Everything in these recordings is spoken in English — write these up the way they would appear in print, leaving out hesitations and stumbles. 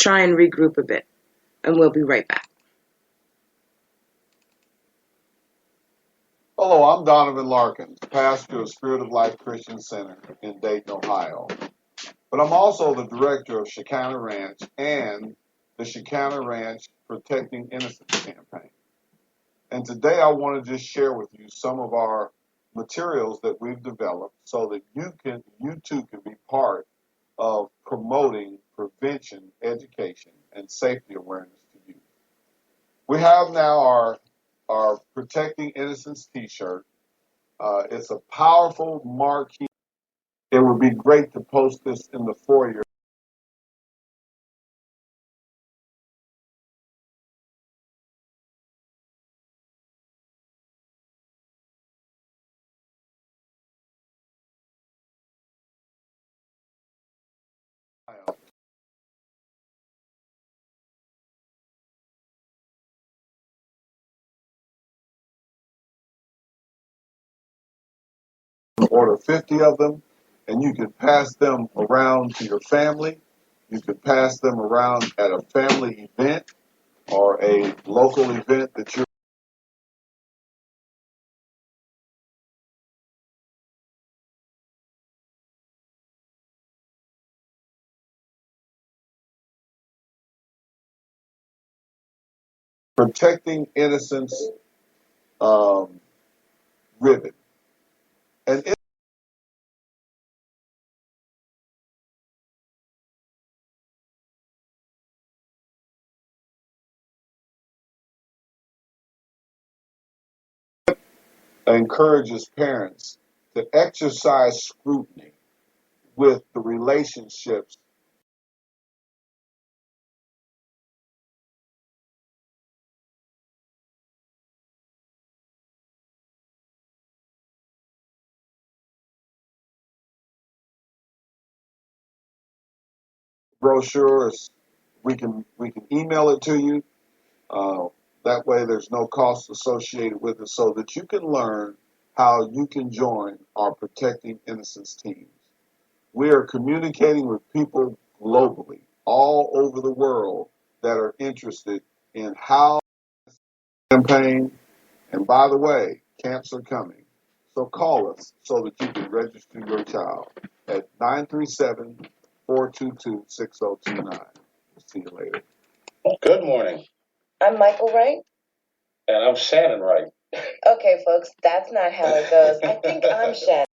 try and regroup a bit, and we'll be right back. Hello, I'm Donovan Larkins, pastor of Spirit of Life Christian Center in Dayton, Ohio. But I'm also the director of Shekinah Ranch and the Shekinah Ranch Protecting Innocence campaign. And today I want to just share with you some of our materials that we've developed so that you too can be part of promoting prevention, education, and safety awareness to youth. We have now our Protecting Innocence t-shirt. It's a powerful marquee. It would be great to post this in the foyer. Order 50 of them, and you can pass them around to your family. You can pass them around at a family event or a local event that you're protecting innocence ribbon. And it encourages parents to exercise scrutiny with the relationships. Brochures, we can email it to you. That way there's no cost associated with it so that you can learn how you can join our Protecting Innocence teams. We are communicating with people globally, all over the world, that are interested in how campaign. And by the way, camps are coming. So call us so that you can register your child at 937-422-6029. We'll see you later. Good morning. I'm Michael Wright. And I'm Shannon Wright. Okay, folks, that's not how it goes. I think I'm Shannon.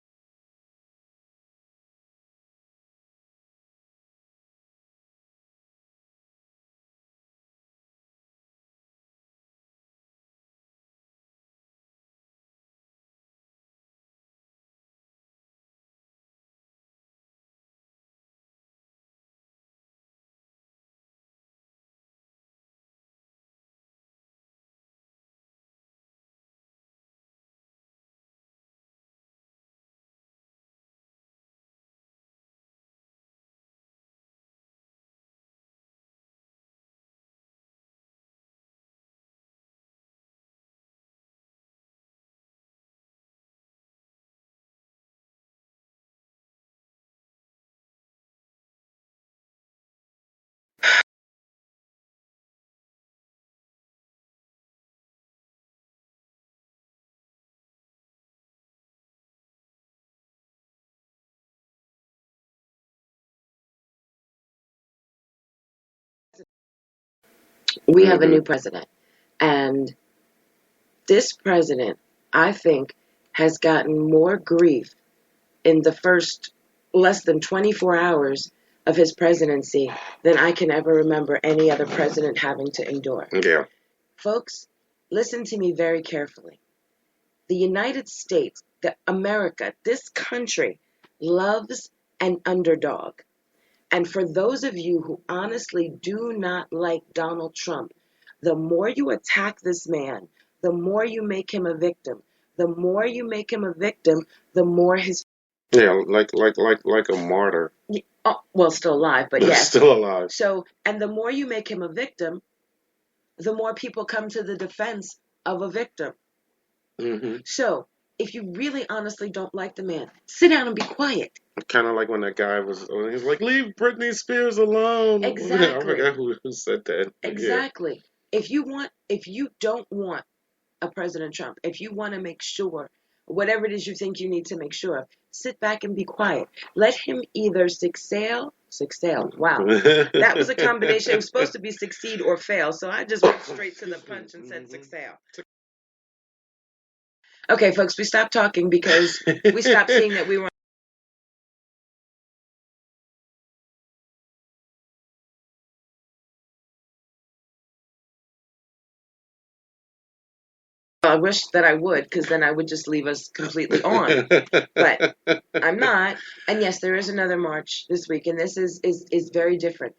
We have a new president. And this president, I think, has gotten more grief in the first less than 24 hours of his presidency than I can ever remember any other president having to endure. Yeah. Folks, listen to me very carefully. The United States, America, this country loves an underdog. And for those of you who honestly do not like Donald Trump, the more you attack this man, the more you make him a victim. The more you make him a victim, the more his like a martyr. well, still alive, but yes, still alive. So, and the more you make him a victim, the more people come to the defense of a victim. Mm-hmm. So, if you really honestly don't like the man, sit down and be quiet. Kind of like when that guy was, when he was like, "Leave Britney Spears alone." I Exactly. forgot who said that. Yeah. Exactly. If you don't want a President Trump, if you want to make sure, whatever it is you think you need to make sure of, sit back and be quiet. Let him either succeed. Wow. That was a combination. It was supposed to be succeed or fail. So I just went straight to the punch and said succeed. Okay, folks, we stopped talking because we stopped seeing that we were. I wish that I would, because then I would just leave us completely on. But I'm not. And yes, there is another march this week, and this is very different.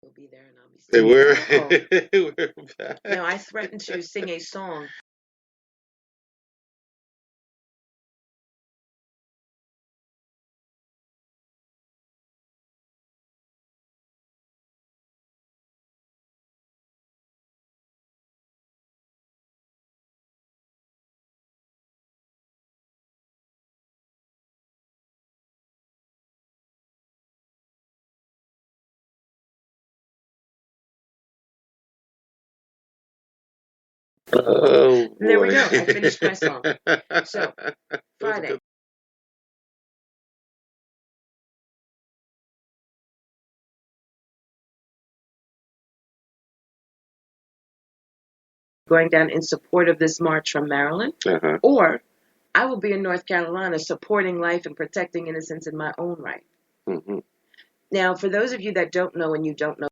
We'll be there, and I'll be Hey, singing. we're back. No, I threatened to sing a song. Oh boy. There we go. I finished my song. So, That was a Friday. good. Going down in support of this march from Maryland, Uh-huh. or I will be in North Carolina supporting life and protecting innocence in my own right. Hmm. Now, for those of you that don't know and you don't know,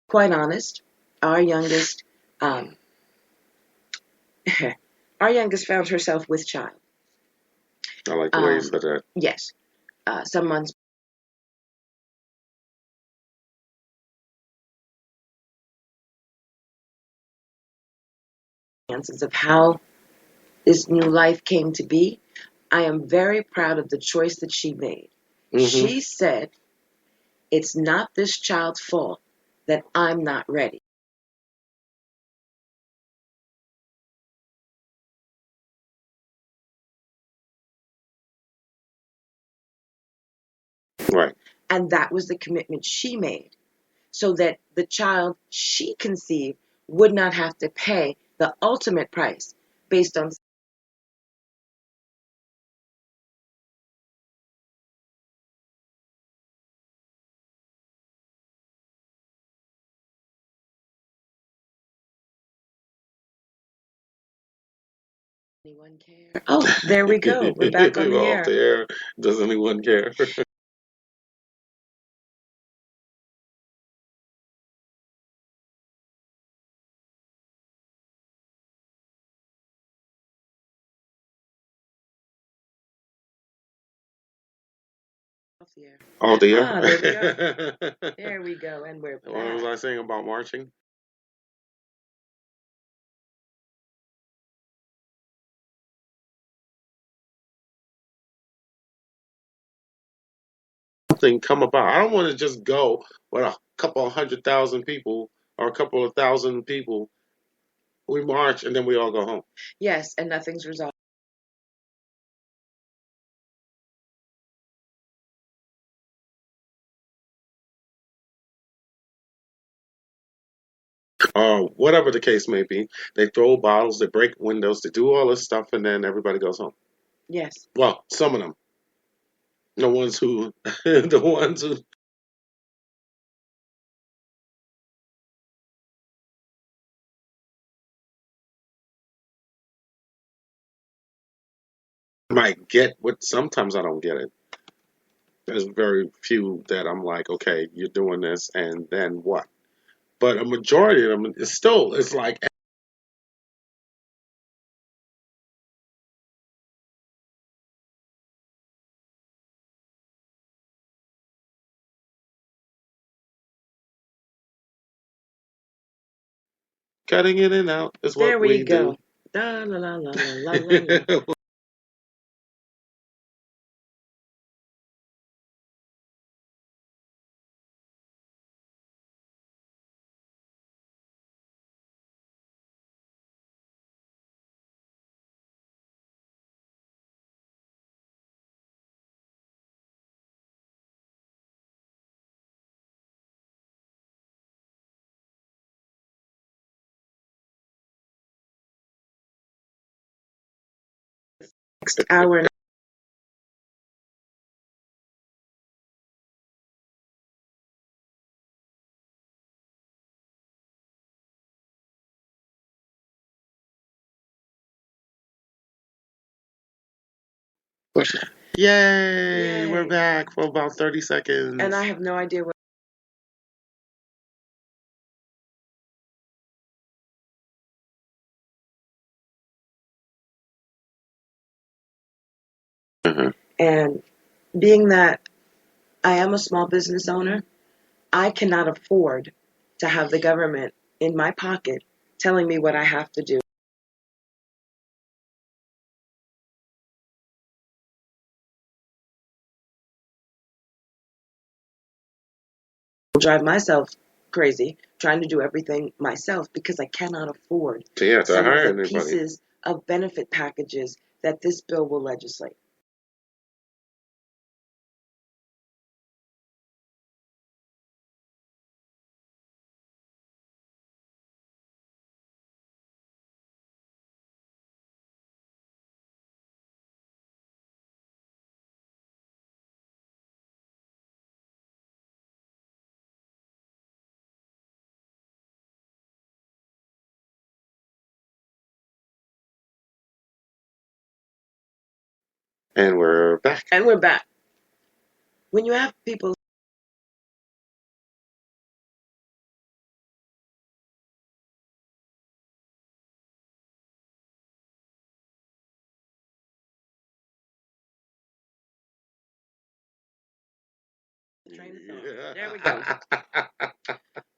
quite honest, our youngest, um, our youngest found herself with child. I like the way you said that. Yes, some months. Of how this new life came to be, I am very proud of the choice that she made. Hmm. She said, "It's not this child's fault that I'm not ready." Right. And that was the commitment she made, so that the child she conceived would not have to pay the ultimate price based on. Anyone care? Oh, there we go. We're back on the We're off the air. air. Does anyone care? Off the air. Off the Ah, there we go. air. There we go, and we're What was I back. saying about marching? Something come about. I don't want to just go with a couple of 100,000 people or a couple of thousand people. We march and then we all go home. Yes, and nothing's resolved. Whatever the case may be, they throw bottles, they break windows, they do all this stuff, and then everybody goes home. Yes. Well, some of them, the ones who, the ones who might get what. Sometimes I don't get it. There's very few that I'm like, okay, you're doing this, and then what? But a majority of them, it's like Cutting in and out is There what we we go. do. La la la la la la la la. Next hour. Yay! We're Yay. back for about 30 And seconds. I have no idea what. Mhm. And being that I am a small business owner, I cannot afford to have the government in my pocket telling me what I have to do. Drive myself crazy trying to do everything myself because I cannot afford So yeah, to some of hire the anybody. pieces of benefit packages that this bill will legislate. And we're back. And we're back. When you have people train of thought. There we go.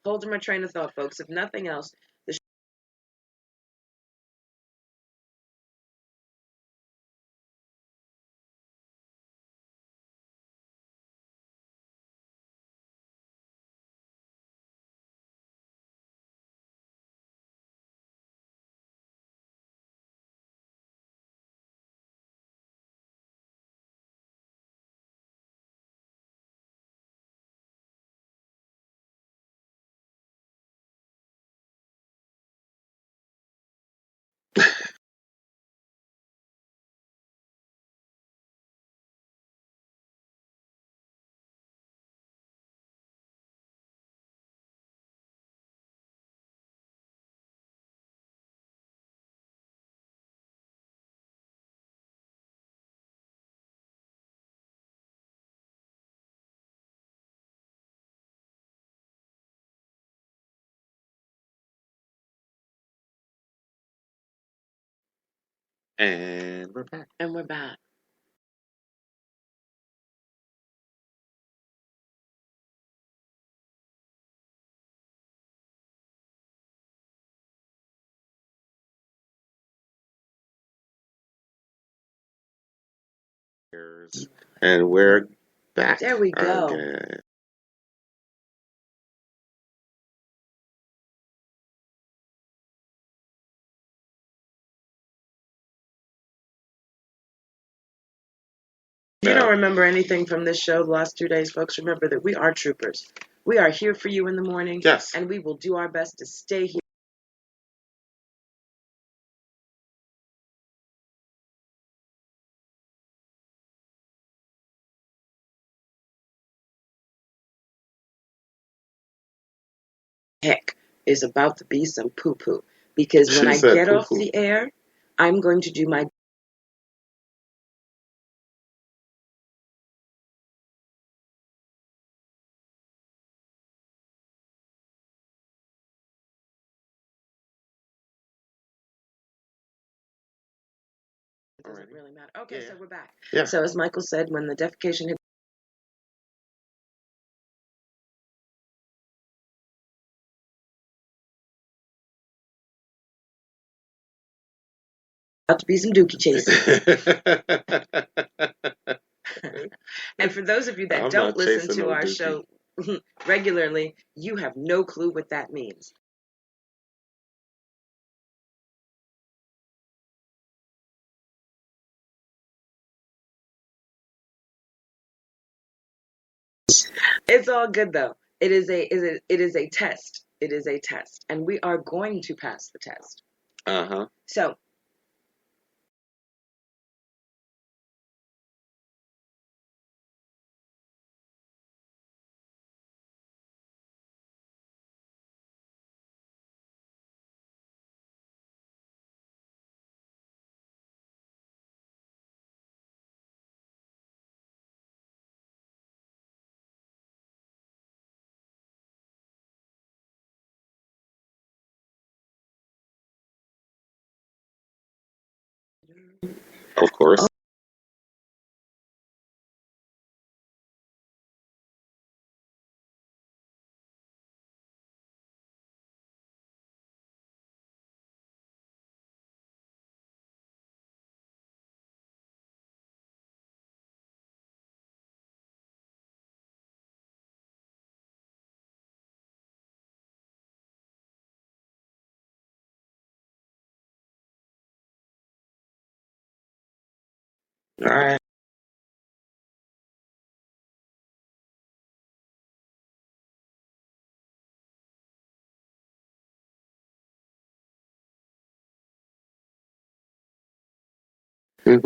Holding my train of thought, folks. If nothing else, the And we're back. and we're back. And we're back There we go. again. If you don't remember anything from this show the last 2 days, folks, remember that we are troopers. We are here for you in the morning, Yes. and we will do our best to stay here. Heck, is about to be some poo-poo. Because when She I said get off poo-poo. the air, I'm going to do my it doesn't really matter. Okay, Yeah. so we're back. Yeah. So as Michael said, when the defecation hit About to be some dookie chasing. And for those of you that I'm don't not listen chasing to no our dookie. show regularly, you have no clue what that means. It's all good though. It is a test. It is a test, and we are going to pass the test. Uh-huh. So, Of course. All right.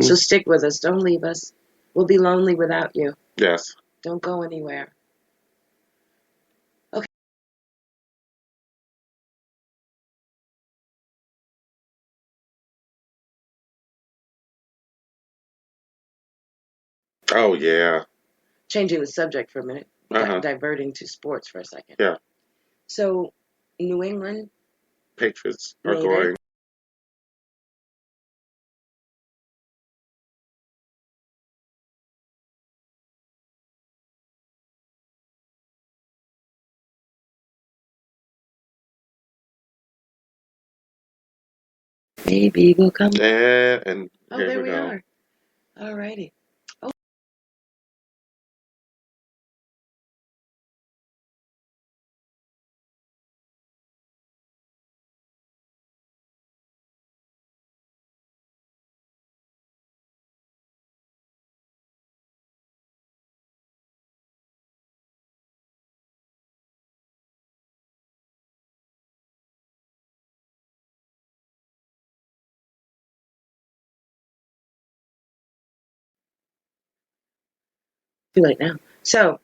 so stick with us. Don't leave us. We'll be lonely without you. Yes. Don't go anywhere. Okay. Oh yeah. Changing the subject for a minute, Uh-huh. diverting to sports for a second. Yeah. So, New England Patriots are made going. it. Maybe we'll come. Yeah, and Oh, here there we we go. are. Alrighty. Oh, too late now. So,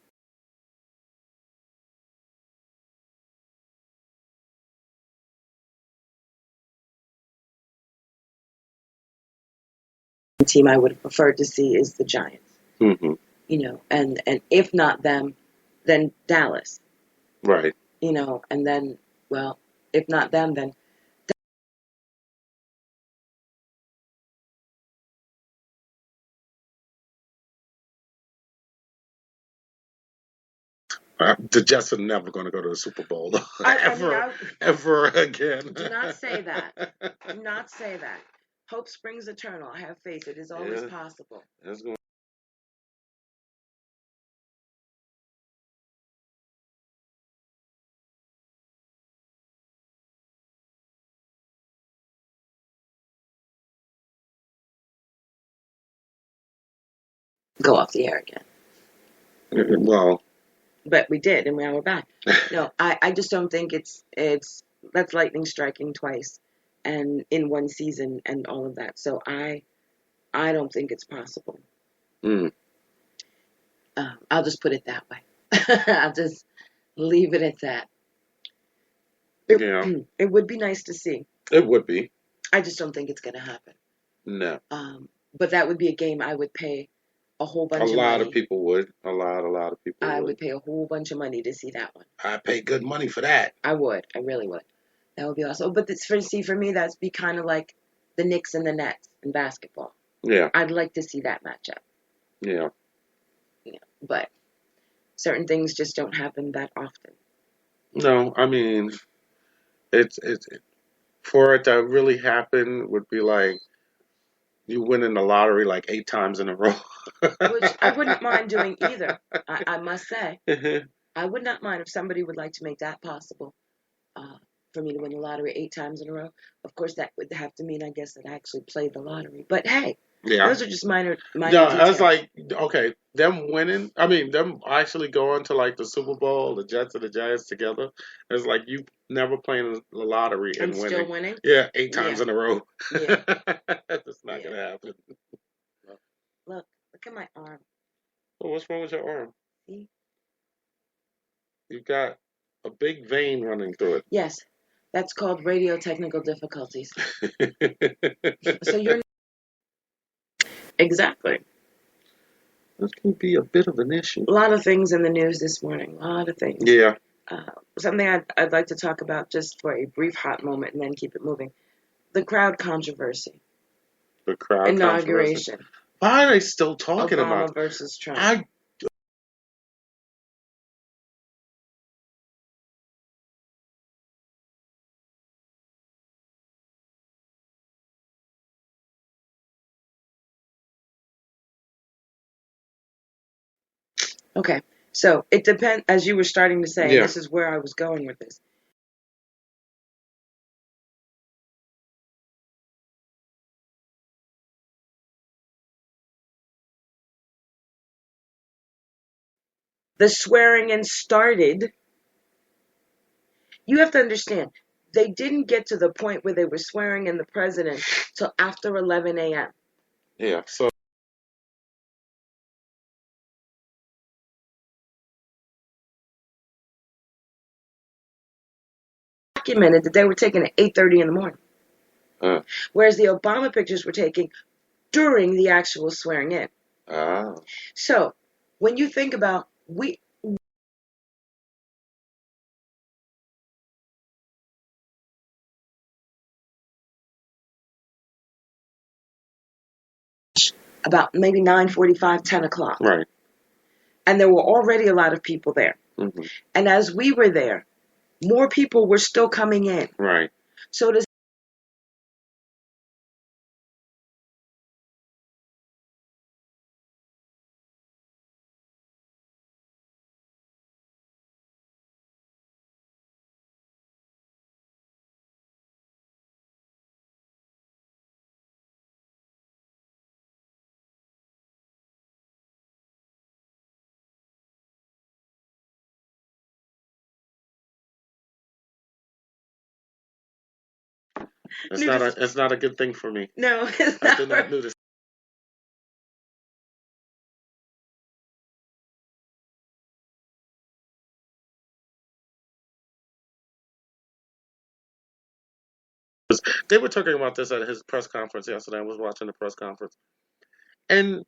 the team I would have preferred to see is the Giants. Mm-hmm. You know, and if not them, then Dallas. Right. You know, and then, well, if not them, then The Jets are never going to go to the Super Bowl ever, ever again. Do not say that. Do not say that. Hope springs eternal. I have faith. It is always Yeah. possible. It's going Go off the air again. well. But we did, and now we're back. No, I just don't think it's that's lightning striking twice, and in one season, and all of that. So I don't think it's possible. Mm. I'll just put it that way. I'll just leave it at that. Yeah. It would be nice to see. It would be. I just don't think it's going to happen. No. But that would be a game I would pay a whole bunch of money. A lot of people would. A lot of people I would. would pay a whole bunch of money to see that one. I'd pay good money for that. I would. I really would. That would be awesome. But for me, that's be kind of like the Knicks and the Nets in basketball. Yeah. I'd like to see that matchup. Yeah. You know, but certain things just don't happen that often. No, I mean, it's for it to really happen would be like You winning the lottery like 8 times in a row. which I wouldn't mind doing either. I must say, I would not mind if somebody would like to make that possible. For me to win the lottery 8 times in a row. Of course, that would have to mean, I guess, that I actually played the lottery. But hey, Yeah. those are just minor No, I details. was like, okay, them winning. I mean, them actually going to like the Super Bowl, the Jets and the Giants together. It's like you never playing the lottery and and winning. still winning. Yeah, 8 times Yeah. in a row. Yeah. That's not Yeah. gonna happen. Look at my arm. Well, what's wrong with your arm? See? You've got a big vein running through Yes, that's called radio technical difficulties. it. So you're exactly. This can be a bit of an issue. A lot of things in the news this morning. A lot of things. Yeah. Something I'd like to talk about just for a brief hot moment and then keep it moving. The crowd controversy. The crowd Inauguration. controversy. Why are they still talking Obama about versus Trump. Okay, so it depends, as you were starting to say, Yeah. this is where I was going with this. The swearing in started, you have to understand, they didn't get to the point where they were swearing in the president till after 11 a.m. Yeah. So Documented that they were taken at 8:30 in the morning. Whereas the Obama pictures were taken during the actual swearing in. So when you think about about maybe 9:45, 10 o'clock. Right. And there were already a lot of people there. Mm-hmm. And as we were there, more people were still coming in. Right. So to It's not a good thing for me. No, it's I not. did not do this. They were talking about this at his press conference yesterday. I was watching the press conference, and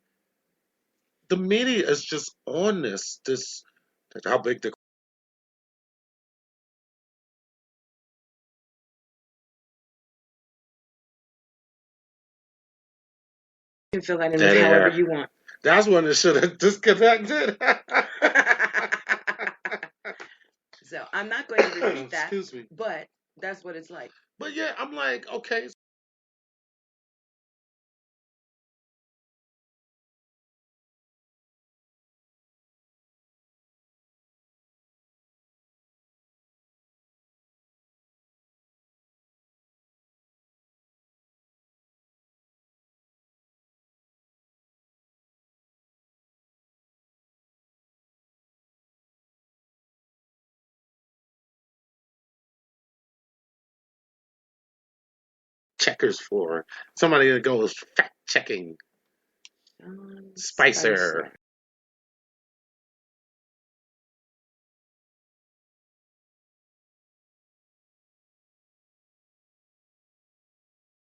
the media is just on this how big the You can fill that in dead with however air. you want. That's when it should have disconnected. So I'm not going to repeat that. Excuse me. But that's what it's like. But yeah, I'm like, okay. Checkers for somebody that goes fact checking. Spicer.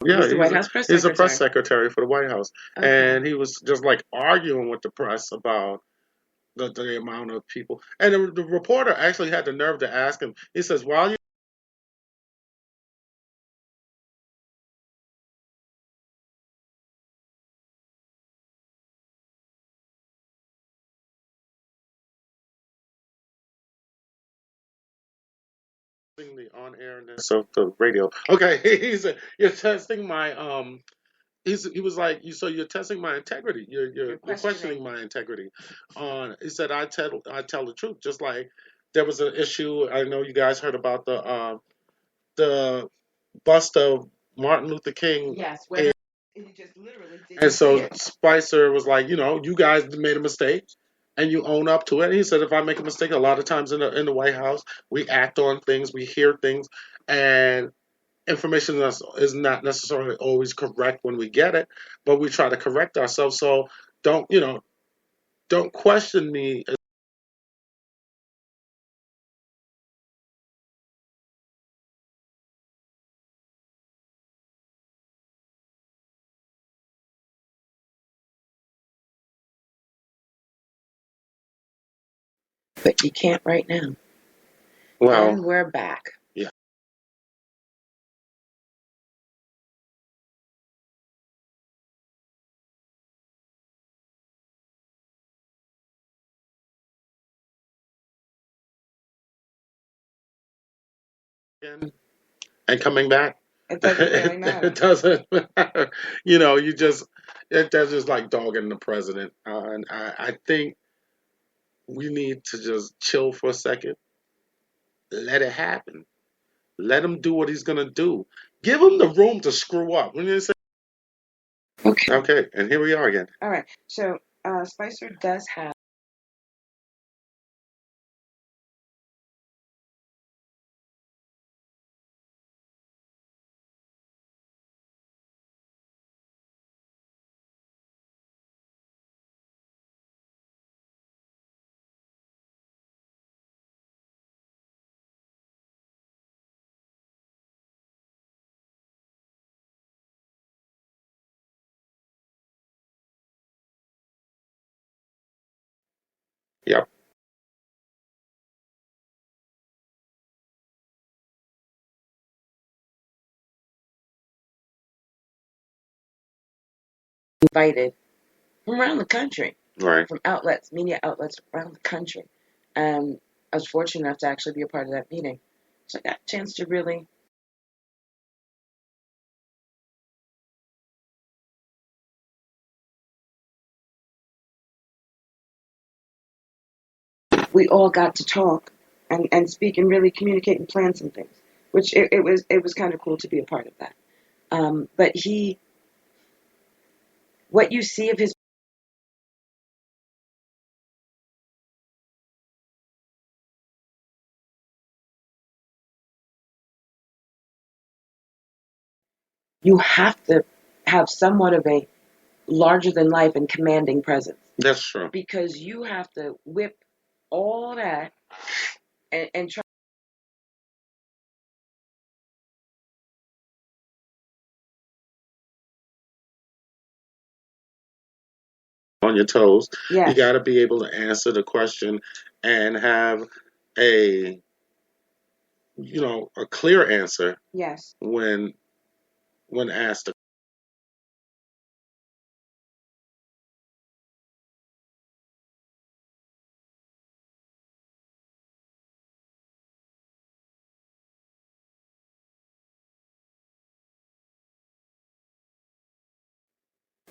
Yeah, He's the White House press he's a secretary. press secretary for the White House. Okay. And he was just like arguing with the press about the amount of people. And the reporter actually had the nerve to ask him, he says, while you the on-airness of the radio. Okay, he said, you're testing my he was like, so you're testing my integrity. You're questioning questioning. my integrity. He said, I tell the truth. Just like there was an issue. I know you guys heard about the bust of Martin Luther King. Yes, where he just literally And didn't see so it. Spicer was like, you guys made a mistake and you own up to it. And he said, if I make a mistake, a lot of times in the White House, we act on things, we hear things, and information is not necessarily always correct when we get it, but we try to correct ourselves. So don't, don't question me. But you can't right now. Well, And we're back. yeah. And coming back, It doesn't really matter. it doesn't matter. That's just like dogging the president. And I think we need to just chill for a second, let it happen. Let him do what he's gonna do. Give him the room to screw up. When you say, Okay. okay, and here we are again. All right. So Spicer does have. Yep. Invited from around the country, Right. from media outlets around the country. I was fortunate enough to actually be a part of that meeting. So I got a chance to really. We all got to talk and speak and really communicate and plan some things, which it was kind of cool to be a part of that. But what you see of his, you have to have somewhat of a larger than life and commanding presence That's true. because you have to whip all that and try. On your toes. You Yes, got to be able to answer the question and have a a clear answer yes. when asked.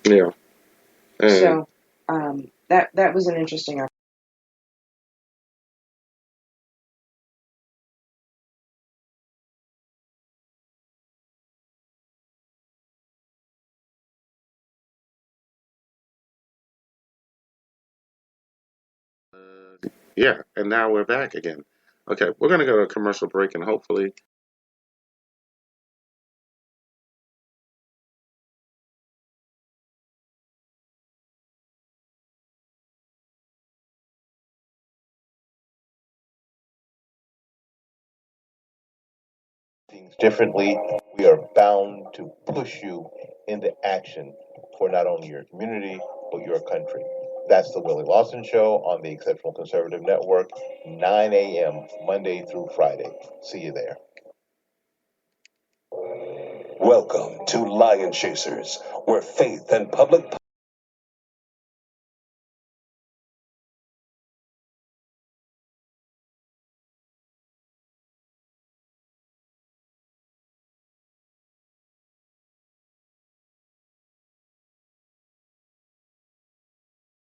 Yeah. And So that was an interesting. yeah, and now we're back again. Okay, we're gonna go to a commercial break and hopefully Things differently. We are bound to push you into action for not only your community, but your country. That's the Willie Lawson Show on the Exceptional Conservative Network, 9 a.m. Monday through Friday. See you there. Welcome to Lion Chasers, where faith and public